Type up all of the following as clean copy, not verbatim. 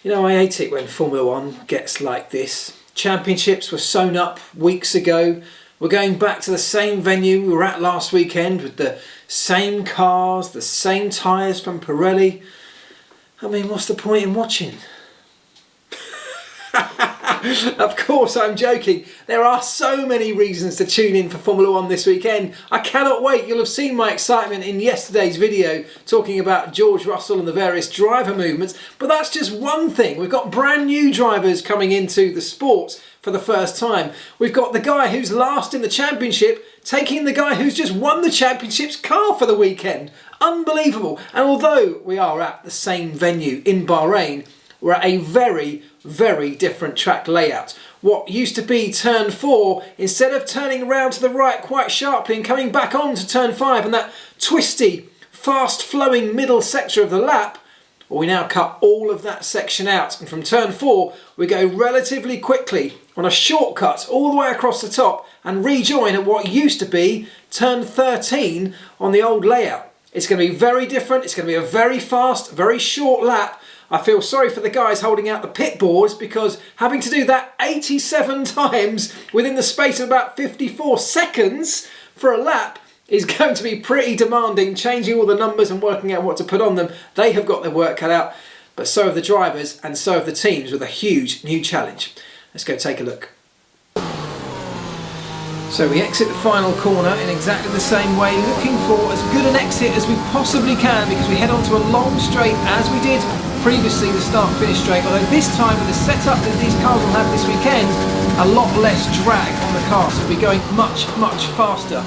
You know, I hate it when Formula One gets like this. Championships were sewn up weeks ago. We're going back to the same venue we were at last weekend with the same cars, the same tyres from Pirelli. I mean, what's the point in watching? Of course, I'm joking. There are so many reasons to tune in for Formula One this weekend. I cannot wait. You'll have seen my excitement in yesterday's video talking about George Russell and the various driver movements, but that's just one thing. We've got brand new drivers coming into the sport for the first time. We've got the guy who's last in the championship taking the guy who's just won the championship's car for the weekend. Unbelievable. And although we are at the same venue in Bahrain, we're at a very, very different track layout. What used to be turn 4, instead of turning around to the right quite sharply and coming back on to turn 5 and that twisty, fast flowing middle sector of the lap, well, we now cut all of that section out, and from turn 4 we go relatively quickly on a shortcut all the way across the top and rejoin at what used to be turn 13 on the old layout. It's going to be very different. It's going to be a very fast, very short lap. I feel sorry for the guys holding out the pit boards because having to do that 87 times within the space of about 54 seconds for a lap is going to be pretty demanding, changing all the numbers and working out what to put on them. They have got their work cut out, but so have the drivers and so have the teams with a huge new challenge. Let's go take a look. So we exit the final corner in exactly the same way, looking for as good an exit as we possibly can because we head onto a long straight as we did previously, the start-finish straight, although this time with the setup that these cars will have this weekend, a lot less drag on the car, so we'll be going much, much faster.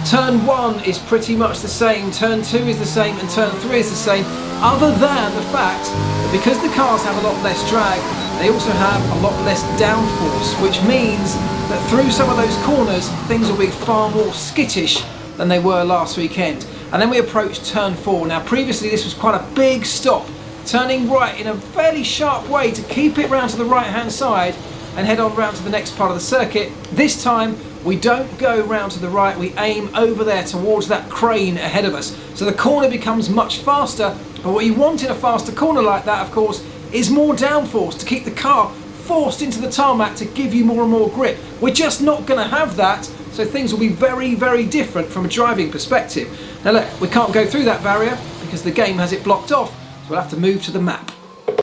Turn 1 is pretty much the same, turn 2 is the same, and turn 3 is the same, other than the fact that because the cars have a lot less drag, they also have a lot less downforce, which means that through some of those corners, things will be far more skittish than they were last weekend. And then we approach turn 4. Now previously this was quite a big stop, turning right in a fairly sharp way to keep it round to the right hand side and head on round to the next part of the circuit. This time we don't go round to the right, we aim over there towards that crane ahead of us. So the corner becomes much faster, but what you want in a faster corner like that, of course, is more downforce to keep the car forced into the tarmac to give you more and more grip. We're just not going to have that, so things will be very, very different from a driving perspective. Now look, we can't go through that barrier because the game has it blocked off, so we'll have to move to the map.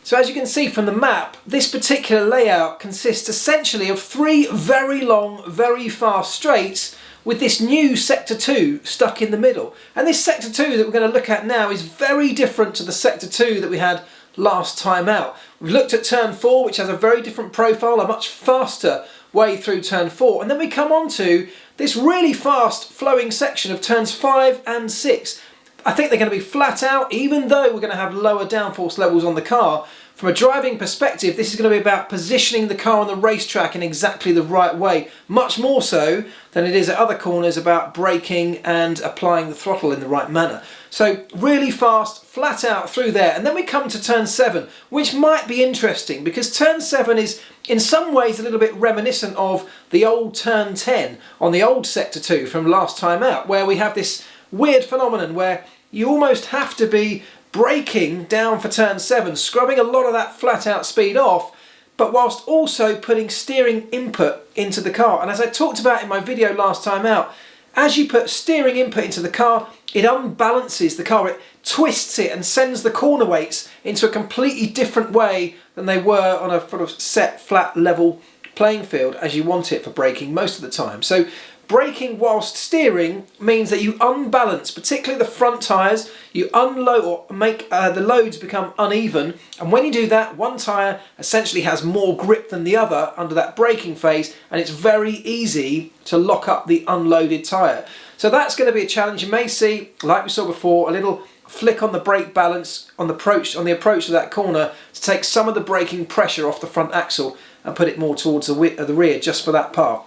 So as you can see from the map, this particular layout consists essentially of 3 very long, very fast straights with this new Sector 2 stuck in the middle. And this Sector 2 that we're going to look at now is very different to the Sector 2 that we had last time out. We've looked at turn 4, which has a very different profile, a much faster way through turn 4. And then we come on to this really fast flowing section of turns 5 and 6. I think they're going to be flat out, even though we're going to have lower downforce levels on the car. From a driving perspective, this is going to be about positioning the car on the racetrack in exactly the right way, much more so than it is at other corners about braking and applying the throttle in the right manner. So really fast, flat out through there. And then we come to turn 7, which might be interesting because turn 7 is in some ways a little bit reminiscent of the old turn 10 on the old Sector 2 from last time out, where we have this weird phenomenon where you almost have to be braking down for turn 7, scrubbing a lot of that flat out speed off, but whilst also putting steering input into the car. And as I talked about in my video last time out, as you put steering input into the car, it unbalances the car, it twists it and sends the corner weights into a completely different way than they were on a sort of set, flat, level playing field as you want it for braking most of the time. So braking whilst steering means that you unbalance, particularly the front tyres, you unload or make the loads become uneven, and when you do that, one tyre essentially has more grip than the other under that braking phase, and it's very easy to lock up the unloaded tyre. So that's going to be a challenge. You may see, like we saw before, a little flick on the brake balance on the approach to that corner to take some of the braking pressure off the front axle and put it more towards the rear just for that part.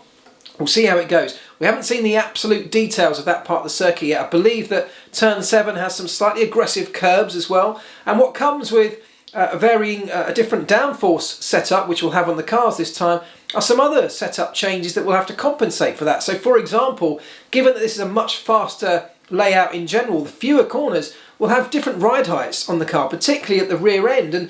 We'll see how it goes. We haven't seen the absolute details of that part of the circuit yet. I believe that turn 7 has some slightly aggressive curbs as well. And what comes with a different downforce setup, which we'll have on the cars this time, are some other setup changes that will have to compensate for that. So for example, given that this is a much faster layout in general, the fewer corners will have different ride heights on the car, particularly at the rear end. And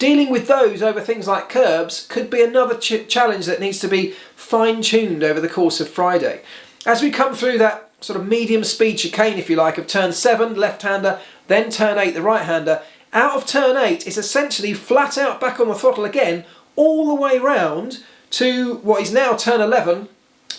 dealing with those over things like curbs could be another challenge that needs to be fine-tuned over the course of Friday. As we come through that sort of medium speed chicane, if you like, of turn 7, left-hander, then turn 8, the right-hander, out of turn 8 is essentially flat out back on the throttle again, all the way round to what is now turn 11,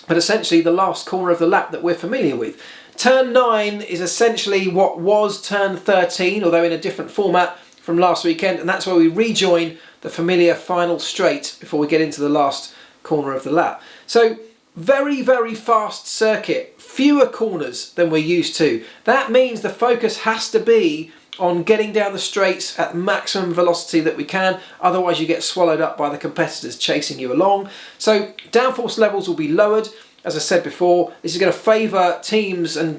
but essentially the last corner of the lap that we're familiar with. Turn 9 is essentially what was turn 13, although in a different format from last weekend, and that's where we rejoin the familiar final straight before we get into the last corner of the lap. So very, very fast circuit, fewer corners than we're used to. That means the focus has to be on getting down the straights at maximum velocity that we can, otherwise you get swallowed up by the competitors chasing you along. So downforce levels will be lowered. As I said before, this is going to favour teams and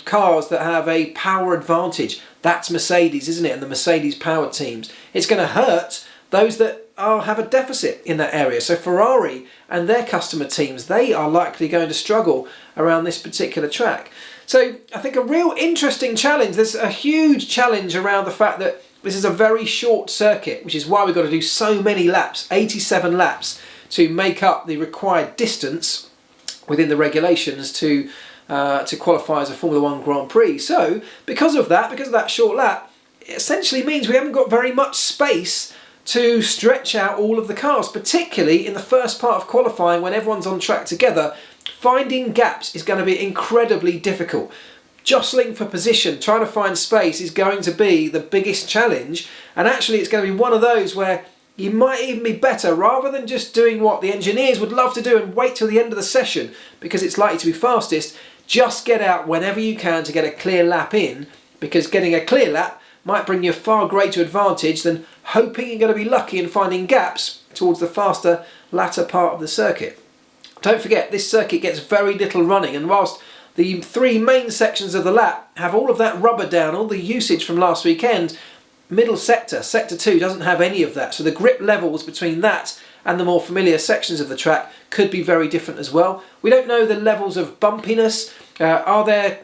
cars that have a power advantage. That's Mercedes, isn't it? And the Mercedes powered teams. It's going to hurt those that have a deficit in that area. So Ferrari and their customer teams, they are likely going to struggle around this particular track. So I think a real interesting challenge. There's a huge challenge around the fact that this is a very short circuit, which is why we've got to do so many laps, 87 laps, to make up the required distance within the regulations to qualify as a Formula 1 Grand Prix. So because of that short lap, it essentially means we haven't got very much space to stretch out all of the cars, particularly in the first part of qualifying when everyone's on track together. Finding gaps is going to be incredibly difficult. Jostling for position, trying to find space is going to be the biggest challenge, and actually it's going to be one of those where you might even be better, rather than just doing what the engineers would love to do and wait till the end of the session because it's likely to be fastest, just get out whenever you can to get a clear lap in, because getting a clear lap might bring you a far greater advantage than hoping you're going to be lucky and finding gaps towards the faster latter part of the circuit. Don't forget, this circuit gets very little running, and whilst the 3 main sections of the lap have all of that rubber down, all the usage from last weekend, middle sector, sector 2, doesn't have any of that. So the grip levels between that and the more familiar sections of the track could be very different as well. We don't know the levels of bumpiness. Are there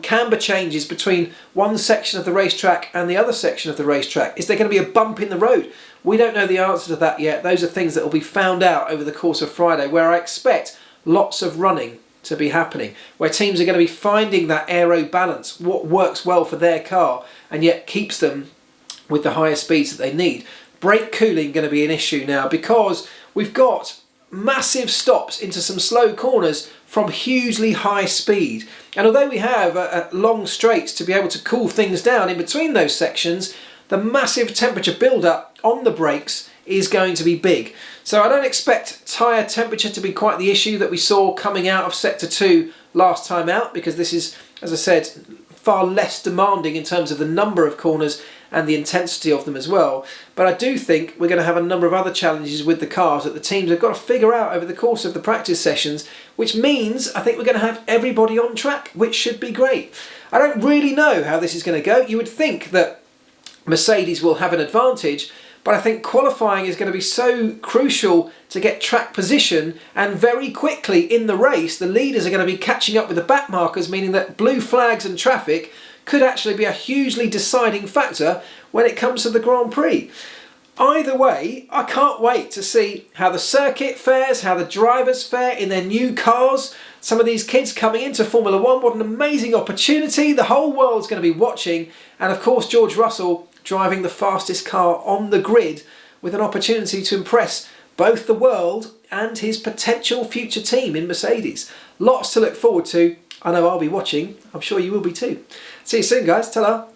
camber changes between one section of the racetrack and the other section of the racetrack? Is there going to be a bump in the road? We don't know the answer to that yet. Those are things that will be found out over the course of Friday, where I expect lots of running to be happening, where teams are going to be finding that aero balance, what works well for their car and yet keeps them with the higher speeds that they need. Brake cooling going to be an issue now, because we've got massive stops into some slow corners from hugely high speed, and although we have long straights to be able to cool things down in between those sections, the massive temperature build-up on the brakes is going to be big. So I don't expect tyre temperature to be quite the issue that we saw coming out of Sector 2 last time out, because this is, as I said, far less demanding in terms of the number of corners and the intensity of them as well. But I do think we're going to have a number of other challenges with the cars that the teams have got to figure out over the course of the practice sessions, which means I think we're going to have everybody on track, which should be great. I don't really know how this is going to go. You would think that Mercedes will have an advantage, but I think qualifying is going to be so crucial to get track position, and very quickly in the race the leaders are going to be catching up with the back markers, meaning that blue flags and traffic could actually be a hugely deciding factor when it comes to the Grand Prix. Either way, I can't wait to see how the circuit fares, how the drivers fare in their new cars. Some of these kids coming into Formula 1, what an amazing opportunity. The whole world's going to be watching, and of course George Russell driving the fastest car on the grid with an opportunity to impress both the world and his potential future team in Mercedes. Lots to look forward to. I know I'll be watching. I'm sure you will be too. See you soon, guys. Ta-ra.